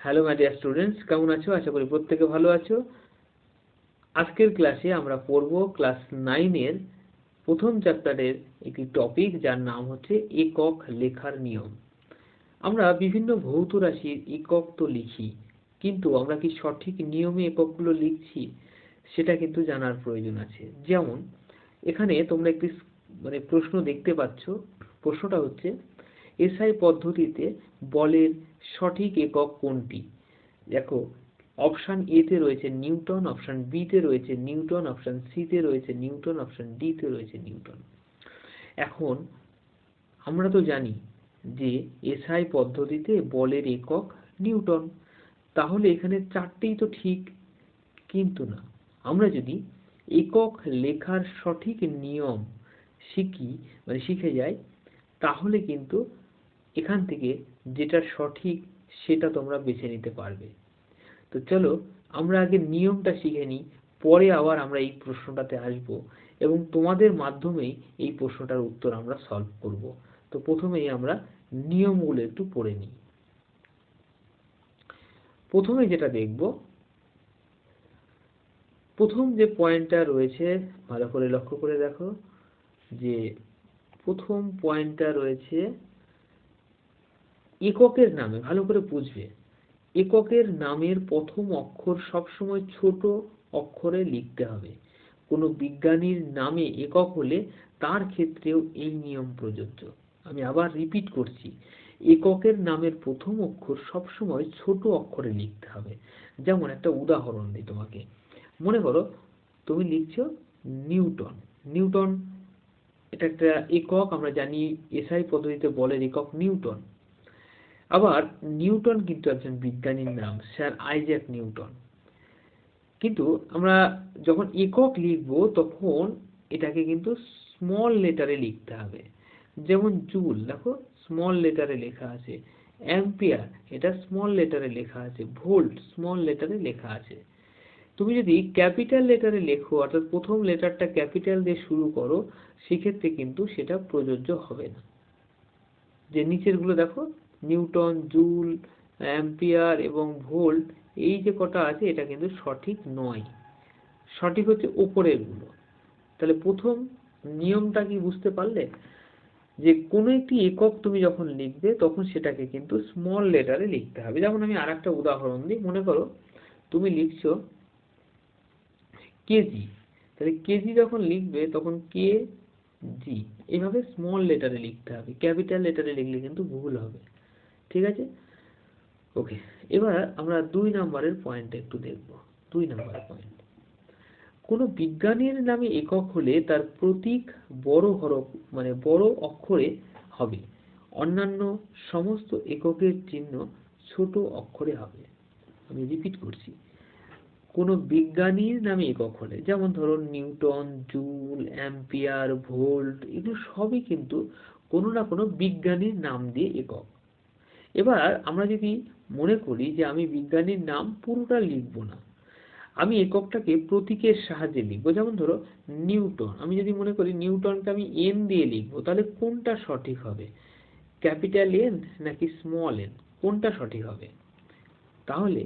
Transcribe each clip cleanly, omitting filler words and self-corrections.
Hello my dear students, কেমন আছো? আশা করি প্রত্যেকে ভালো আছো। আজকের ক্লাসে আমরা পড়ব ক্লাস 9 এর প্রথম চ্যাপ্টারের একটি টপিক, যার নাম হচ্ছে একক লেখার নিয়ম। আমরা বিভিন্ন ভৌত রাশির একক তো লিখি, কিন্তু আমরা কি সঠিক নিয়মে এককগুলো লিখছি সেটা কিন্তু জানার প্রয়োজন আছে। যেমন এখানে তোমরা একটি প্রশ্ন দেখতে পাচ্ছ। প্রশ্নটা হচ্ছে, এসআই পদ্ধতিতে বলের সঠিক একক কোনটি? দেখো, অপশন এ তে রয়েছে নিউটন, অপশন বি তে রয়েছে নিউটন, অপশন সি তে রয়েছে নিউটন, অপশন ডি তে রয়েছে নিউটন। এখন আমরা তো জানি যে এসআই পদ্ধতিতে বলের একক নিউটন, তাহলে এখানে চারটেই তো ঠিক। কিন্তু না, আমরা যদি একক লেখার সঠিক নিয়ম শিখে যাই, তাহলে কিন্তু এখান থেকে যেটা সঠিক সেটা তোমরা বেছে নিতে পারবে। তো চলো আমরা আগে নিয়মটা শিখে নিই, পরে আবার আমরা এই প্রশ্নটাতে আসব এবং তোমাদের মাধ্যমেই এই প্রশ্নটার উত্তর আমরা সলভ করব। তো প্রথমেই আমরা নিয়মগুলো একটু পড়ে নিই। প্রথমে যেটা দেখব, প্রথম যে পয়েন্টটা রয়েছে, ভালো করে লক্ষ্য করে দেখো, যে প্রথম পয়েন্টটা রয়েছে এককের নামে। ভালো করে বুঝবে, এককের নামের প্রথম অক্ষর সবসময় ছোট অক্ষরে লিখতে হবে। কোনো বিজ্ঞানীর নামে একক হলে তার ক্ষেত্রেও এই নিয়ম প্রযোজ্য। আমি আবার রিপিট করছি, এককের নামের প্রথম অক্ষর সবসময় ছোট অক্ষরে লিখতে হবে। যেমন একটা উদাহরণ দিই তোমাকে। মনে করো তুমি লিখছো নিউটন। নিউটন এটা একটা একক, আমরা জানি এসআই পদ্ধতিতে বলের একক নিউটন। আবার নিউটন কিন্তু একজন বিজ্ঞানীর নাম, স্যার আইজ্যাক নিউটন। কিন্তু আমরা যখন একক লিখব তখন এটাকে কিন্তু স্মল লেটারে লিখতে হবে। যেমন জুল, দেখো স্মল লেটারে লেখা আছে। অ্যাম্পিয়ার, এটা স্মল লেটারে লেখা আছে। ভোল্ট স্মল লেটারে লেখা আছে। তুমি যদি ক্যাপিটাল লেটারে লেখো, অর্থাৎ প্রথম লেটারটা ক্যাপিটাল দিয়ে শুরু করো, সেক্ষেত্রে কিন্তু সেটা প্রযোজ্য হবে না। যে নিচের গুলো দেখো, নিউটন, জুল, অ্যাম্পিয়ার এবং ভোল্ট, এই যে কটা আছে এটা কিন্তু সঠিক নয়। সঠিক হচ্ছে উপরের গুলো। তাহলে প্রথম নিয়মটা কি বুঝতে পারলে? যে কোনো একটি একক তুমি যখন লিখবে তখন সেটাকে কিন্তু স্মল লেটারে লিখতে হবে। যেমন আমি আরেকটা উদাহরণ দিই। মনে করো তুমি লিখছো কেজি, তাহলে কেজি যখন লিখবে তখন কে জি এইভাবে স্মল লেটারে লিখতে হবে। ক্যাপিটাল লেটারে লিখলে কিন্তু ভুল হবে। ঠিক আছে? ওকে, এবার আমরা 2 নম্বরের পয়েন্ট একটু দেখব। 2 নম্বরের পয়েন্ট, কোনো বিজ্ঞানীর নামে একক হলে তার প্রতীক বড় হরফ বড় অক্ষরে হবে, অন্যান্য সমস্ত এককের চিহ্ন ছোট অক্ষরে হবে। আমি রিপিট করছি, কোনো বিজ্ঞানীর নামে একক হলে, যেমন ধরো নিউটন, জুল, অ্যাম্পিয়ার, ভোল্ট, এগুলো সবই কিন্তু কোনো না কোনো বিজ্ঞানীর নাম দিয়ে একক। এবার আমরা যদি মনে করি যে আমি বিজ্ঞানীর নাম পুরোটা লিখব না, আমি এককটাকে প্রতীকের সাহায্যে লিখবো। যেমন ধরো নিউটন, আমি যদি মনে করি নিউটনকে আমি এন দিয়ে লিখবো, তাহলে কোনটা সঠিক হবে? ক্যাপিটাল এন নাকি স্মল এন? কোনটা সঠিক হবে? তাহলে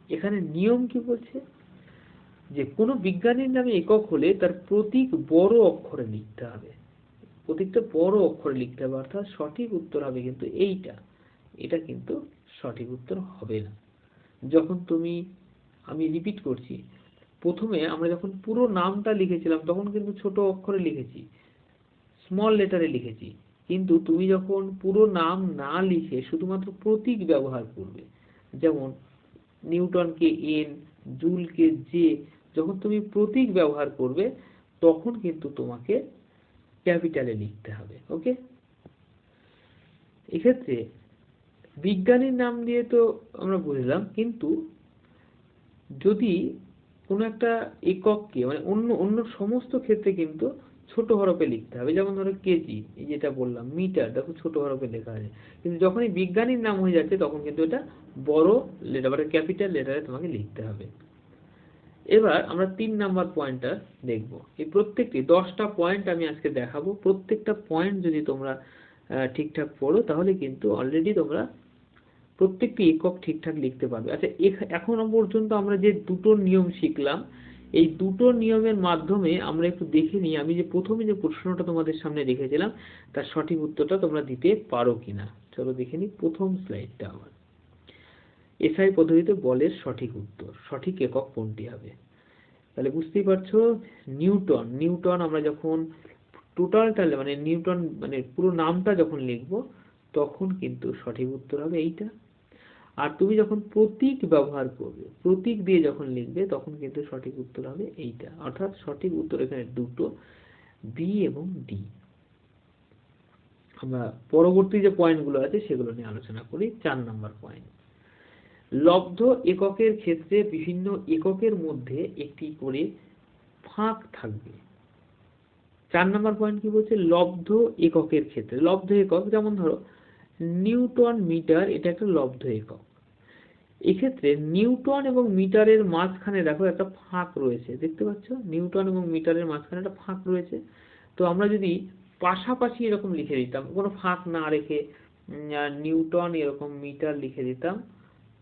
এখানে নিয়ম কি বলছে, যে কোনো বিজ্ঞানীর নামে একক হলে তার প্রতীক বড় অক্ষরে লিখতে হবে। প্রতীকটা বড় অক্ষরে লিখতে হবে, অর্থাৎ সঠিক উত্তর হবে কিন্তু এইটা। এটা কিন্তু সঠিক উত্তর হবে না। যখন তুমি, আমি রিপিট করছি, প্রথমে আমরা যখন পুরো নামটা লিখেছিলাম তখন কিন্তু ছোট অক্ষরে লিখেছি, স্মল লেটারে লিখেছি। কিন্তু তুমি যখন পুরো নাম না লিখে শুধুমাত্র প্রতীক ব্যবহার করবে, যেমন নিউটনকে এন, জুলকে জে, যখন তুমি প্রতীক ব্যবহার করবে তখন কিন্তু তোমাকে ক্যাপিটালে লিখতে হবে। ওকে, এক্ষেত্রে বিজ্ঞানীর নাম দিয়ে তো আমরা বুঝলাম, কিন্তু যদি কোনো একটা একককে অন্য অন্য সমস্ত ক্ষেত্রে কিন্তু ছোট হরফে লিখতে হবে। যেমন ধরো কেজি, এই যেটা বললাম, মিটার, দেখো ছোট হরফে লেখা আছে। কিন্তু যখনই বিজ্ঞানীর নাম হয়ে যাচ্ছে তখন কিন্তু এটা বড় লেটার, ক্যাপিটাল লেটারে তোমাকে লিখতে হবে। এবার আমরা 3 নাম্বার পয়েন্টটা দেখব। এই প্রত্যেকটি 10টা পয়েন্ট আমি আজকে দেখাবো। প্রত্যেকটা পয়েন্ট যদি তোমরা ঠিকঠাক পড়ো তাহলে কিন্তু অলরেডি তোমরা প্রত্যেকটি একক ঠিকঠাক লিখতে পারবে। আচ্ছা, এখনো পর্যন্ত আমরা যে দুটো নিয়ম শিখলাম, এই দুটো নিয়মের মাধ্যমে আমরা একটু দেখে নিই আমি যে প্রথমে যে প্রশ্নটা তোমাদের সামনে রেখেছিলাম তার সঠিক উত্তরটা তোমরা দিতে পারো কিনা। চলো দেখে নিই প্রথম স্লাইডটা আমার। এসআই পদ্ধতিতে বলের সঠিক উত্তর, সঠিক একক কোনটি হবে? তাহলে বুঝতেই পারছো, নিউটন। নিউটন আমরা যখন টোটালটা মানে নিউটন মানে পুরো নামটা যখন লিখবো তখন কিন্তু সঠিক উত্তর হবে এইটা। আর তুমি যখন প্রতীক ব্যবহার করবে, প্রতীক দিয়ে যখন লিখবে তখন কিন্তু সঠিক উত্তর হবে এইটা। অর্থাৎ সঠিক উত্তর এখানে দুটো, বি এবং ডি। আমরা পরবর্তী যে পয়েন্টগুলো আছে সেগুলো নিয়ে আলোচনা করি। 4 নম্বর পয়েন্ট, লব্ধ এককের ক্ষেত্রে বিভিন্ন এককের মধ্যে একটি করে ফাঁক থাকবে। 4 নম্বর পয়েন্ট কি বলছে? লব্ধ এককের ক্ষেত্রে, লব্ধ একক যেমন ধরো নিউটন মিটার, এটা একটা লব্ধ একক। এক্ষেত্রে নিউটন এবং মিটারের মাঝখানে দেখো একটা ফাঁক রয়েছে, দেখতে পাচ্ছ? নিউটন এবং মিটারের মাঝখানে একটা ফাঁক রয়েছে। তো আমরা যদি পাশাপাশি এরকম লিখে দিতাম, কোনো ফাঁক না রেখে নিউটন এরকম মিটার লিখে দিতাম,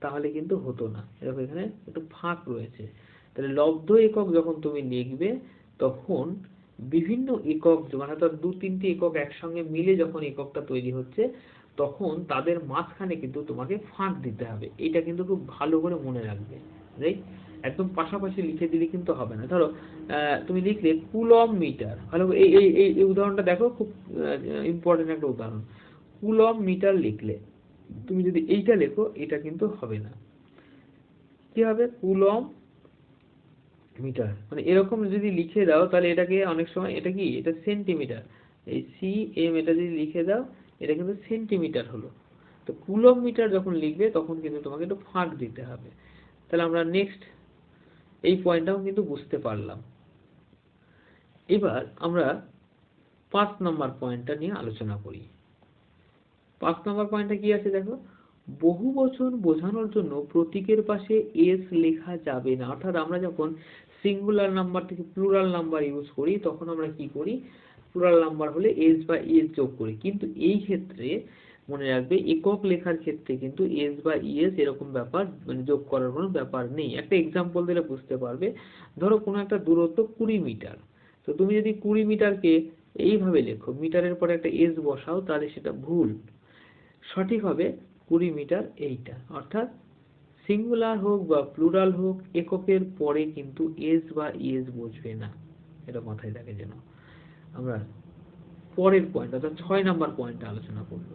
তাহলে কিন্তু হতো না। এরকম এখানে একটু ফাঁক রয়েছে। তাহলে লব্ধ একক যখন তুমি লিখবে তখন বিভিন্ন একক, মানে ধর 2-3টি একক একসঙ্গে মিলে যখন এককটা তৈরি হচ্ছে তখন তাদের মাঝখানে কিন্তু তোমাকে ফাঁক দিতে হবে। এটা কিন্তু খুব ভালো করে মনে রাখবে। রাইট? একদম পাশাপাশি লিখে দিলে কিন্তু হবে না। ধরো তুমি লিখলে কুলম মিটার, ভালো এই এই এই উদাহরণটা দেখো, খুব ইম্পর্টেন্ট একটা উদাহরণ। কুলম মিটার লিখলে তুমি যদি এইটা লেখো এটা কিন্তু হবে না। কি হবে? কুলম মিটার, মানে এরকম যদি লিখে দাও তাহলে এটাকে অনেক সময় এটা কি, এটা সেন্টিমিটার, এই সি এম এটা যদি লিখে দাও এটা কিন্তু সেন্টিমিটার হলো। তো কুলম মিটার যখন লিখবে তখন কিন্তু তোমাকে একটু ফাঁক দিতে হবে। তাহলে আমরা নেক্সট এই পয়েন্টটাও কিন্তু বুঝতে পারলাম। এবার আমরা 5 নম্বর পয়েন্টটা নিয়ে আলোচনা করি। 5 নম্বর পয়েন্টটা কি আছে দেখো, বহু বচন বোঝানোর জন্য প্রতীকের পাশে এস লেখা যাবে না। অর্থাৎ আমরা যখন সিঙ্গুলার নাম্বার থেকে প্লুরাল নাম্বার ইউজ করি তখন আমরা কি করি, প্লুরাল নাম্বার হলে এস বা ইএস যোগ করি। কিন্তু এই ক্ষেত্রে মনে রাখবে একক লেখার ক্ষেত্রে কিন্তু এস বা ইএস এরকম ব্যাপার মানে যোগ করার কোনো ব্যাপার নেই। একটা এক্সাম্পল দিলে বুঝতে পারবে। ধরো কোনো একটা দূরত্ব 20 মিটার, তো তুমি যদি 20 মিটারকে এইভাবে লেখো, মিটারের পরে একটা এস বসাও, তাহলে সেটা ভুল। সঠিক হবে 20 মিটার এইটা। অর্থাৎ সিঙ্গুলার হোক বা প্লুরাল হোক এককের পরে কিন্তু এস বা ইএস বসবে না, এটা মাথায় রাখে যেন। আমরা পরের পয়েন্ট অর্থাৎ 6 নাম্বার পয়েন্টটা আলোচনা করব।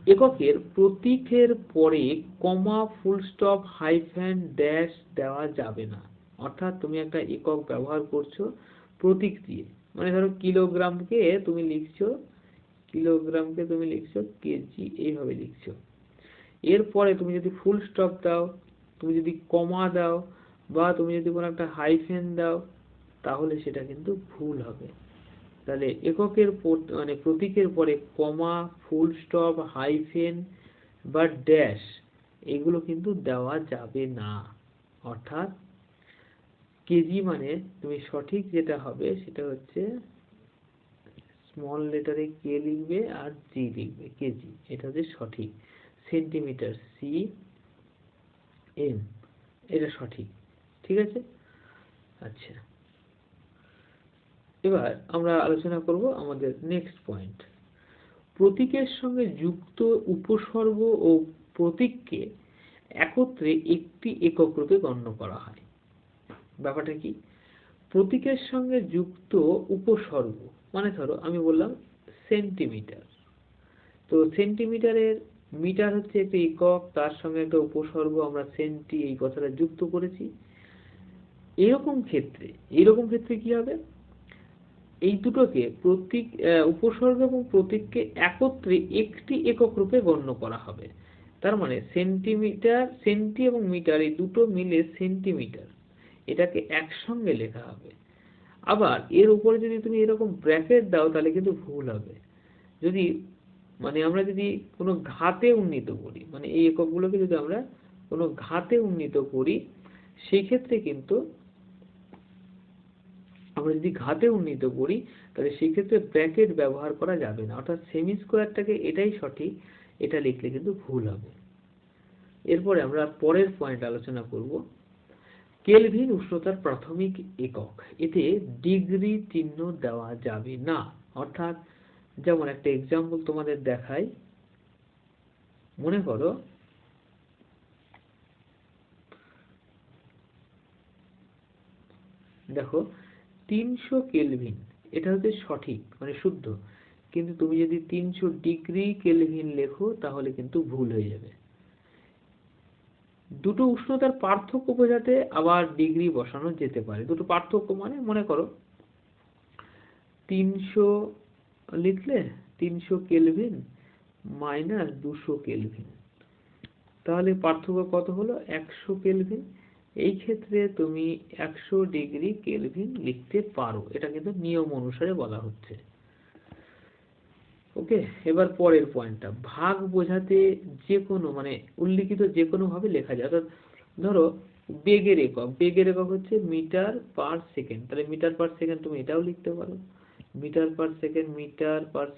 এককের প্রতীকের পরে কমা, ফুল স্টপ, হাইফেন, ড্যাশ দেওয়া যাবে না। অর্থাৎ তুমি একটা একক ব্যবহার করছো প্রতীক দিয়ে, মানে ধরো কিলোগ্রামকে তুমি লিখছো কেজি, এইভাবে লিখছো। এরপরে তুমি যদি ফুল স্টপ দাও, তুমি যদি কমা দাও, বা তুমি যদি কোনো একটা হাইফেন দাও, তাহলে সেটা কিন্তু ভুল হবে। তাহলে এককের মানে প্রতীকের পরে কমা, ফুল স্টপ, হাইফেন বা ড্যাশ এগুলো কিন্তু দেওয়া যাবে না। অর্থাৎ কেজি মানে তুমি সঠিক যেটা হবে সেটা হচ্ছে স্মল লেটারে কে লিখবে আর জি লিখবে, কেজি, এটা হচ্ছে সঠিক। সেন্টিমিটার সি এম, এটা সঠিক। ঠিক আছে? আচ্ছা, এবার আমরা আলোচনা করব আমাদের নেক্সট পয়েন্ট। প্রতীকের সঙ্গে যুক্ত উপসর্গ ও প্রতীককে একত্রে একটি একক রূপে গণ্য করা হয়। ব্যাপারটা কি? প্রতীকের সঙ্গে যুক্ত উপসর্গ মানে ধরো আমি বললাম সেন্টিমিটার, তো সেন্টিমিটারের মিটার হচ্ছে একটা একক, তার সঙ্গে একটা উপসর্গ আমরা সেন্টি এই কথাটা যুক্ত করেছি। এরকম ক্ষেত্রে কি হবে, এই দুটোকে প্রতীক, উপসর্গ এবং প্রতীককে একত্রে একটি একক রূপে গণ্য করা হবে। তার মানে সেন্টিমিটার, সেন্টি এবং মিটার এই দুটো মিলে সেন্টিমিটার, এটাকে একসঙ্গে লেখা হবে। আবার এর উপরে যদি তুমি এরকম ব্র্যাকেট দাও তাহলে কিন্তু ভুল হবে। যদি মানে আমরা যদি কোনো ঘাতে উন্নীত করি, মানে এই এককগুলোকে যদি আমরা কোনো ঘাতে উন্নীত করি, সেই ক্ষেত্রে কিন্তু আমরা যদি ঘাতে উন্নীত করি তাহলে সেই ক্ষেত্রে ব্র্যাকেট ব্যবহার করা যাবে না। অর্থাৎ সেমি স্কোয়ারটাকে এটাই সঠিক, এটা লিখলে কিন্তু ভুল হবে। এরপরে আমরা পরের পয়েন্ট আলোচনা করব, কেলভিন উষ্ণতার প্রাথমিক একক, এতে ডিগ্রি চিহ্ন দেওয়া যাবে না। অর্থাৎ যেমন একটা এক্সাম্পল তোমাদের দেখাই, মনে করো দেখো 300 কেলভিন, এটা হচ্ছে সঠিক মানে শুদ্ধ, কিন্তু তুমি যদি 300 ডিগ্রি কেলভিন লেখো তাহলে কিন্তু ভুল হয়ে যাবে। দুটো উষ্ণতার পার্থক্য বোঝাতে আবার ডিগ্রি বসানো যেতে পারে। দুটো পার্থক্য মানে মনে করো 300 লিখলে 300 কেলভিন মাইনাস 200 কেলভিন, তাহলে পার্থক্য কত হলো 100 কেলভিন। এই ক্ষেত্রে তুমি 100 ডিগ্রি কেলভিন লিখতে পারো, এটা কিন্তু নিয়ম অনুসারে বলা হচ্ছে। ওকে, এবার পরের পয়েন্টটা, ভাগ বোঝাতে যে কোনো মানে উল্লিখিত যে কোনো ভাবে লেখা যায়। অর্থাৎ ধরো বেগের একক, বেগের একক হচ্ছে মিটার পার সেকেন্ড, তাহলে মিটার পার সেকেন্ড তুমি এটাও লিখতে পারো, মিটার পার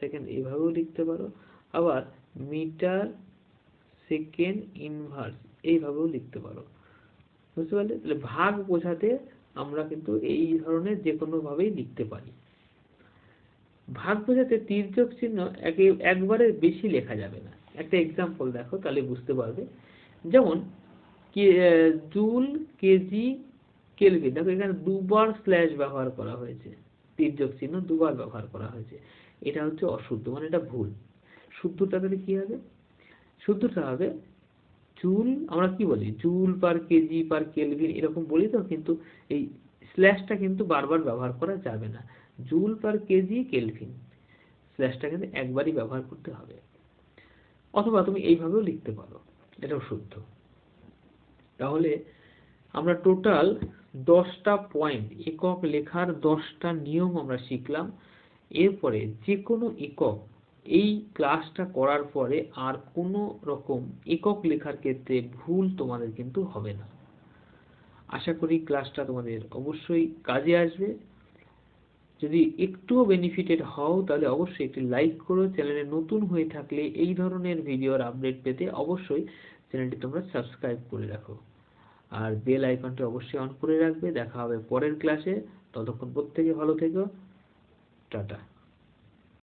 সেকেন্ড এভাবেও লিখতে পারো, আবার মিটার সেকেন্ড ইনভার্স এইভাবেও লিখতে পারো। বুঝতে পারলে? তাহলে ভাগ বোঝাতে আমরা কিন্তু এই ধরনের যে কোনো ভাবেই লিখতে পারি। ভাগ বোঝাতে তির্যক চিহ্ন একবারে বেশি লেখা যাবে না। একটা এক্সাম্পল দেখো তাহলে বুঝতে পারবে। যেমন জুল, কেজি, কেলভিন, দেখো এখানে দুবার স্ল্যাশ ব্যবহার করা হয়েছে, তির্যক চিহ্ন দুবার ব্যবহার করা হয়েছে, এটা হচ্ছে অশুদ্ধ মানে এটা ভুল। শুদ্ধটা তাহলে কি হবে? শুদ্ধটা হবে জুল, আমরা কি বলি joule per KG per kelvin এরকম বলি তো, কিন্তু এই স্ল্যাশটা কিন্তু বারবার ব্যবহার করা যাবে না। জুল পার কেজি কেলভিন, স্ল্যাশটা কিন্তু একবারই ব্যবহার করতে হবে। অথবা তুমি এইভাবেও লিখতে পারো, এটাও শুদ্ধ। তাহলে আমরা টোটাল 10টা পয়েন্ট, একক লেখার 10টা নিয়ম আমরা শিখলাম। এরপরে যে কোনো একক, এই ক্লাসটা করার পরে আর কোনো রকম একক লেখার ক্ষেত্রে ভুল তোমাদের কিন্তু হবে না। আশা করি ক্লাসটা তোমাদের অবশ্যই কাজে আসবে। যদি একটুও বেনিফিটেড হও তাহলে অবশ্যই একটি লাইক করো। চ্যানেলে নতুন হয়ে থাকলে এই ধরনের ভিডিওর আপডেট পেতে অবশ্যই চ্যানেলটি তোমরা সাবস্ক্রাইব করে রাখো, আর বেল আইকনটি অবশ্যই অন করে রাখবে। দেখা হবে পরের ক্লাসে, ততক্ষণ প্রত্যেকে ভালো থেকো, টাটা।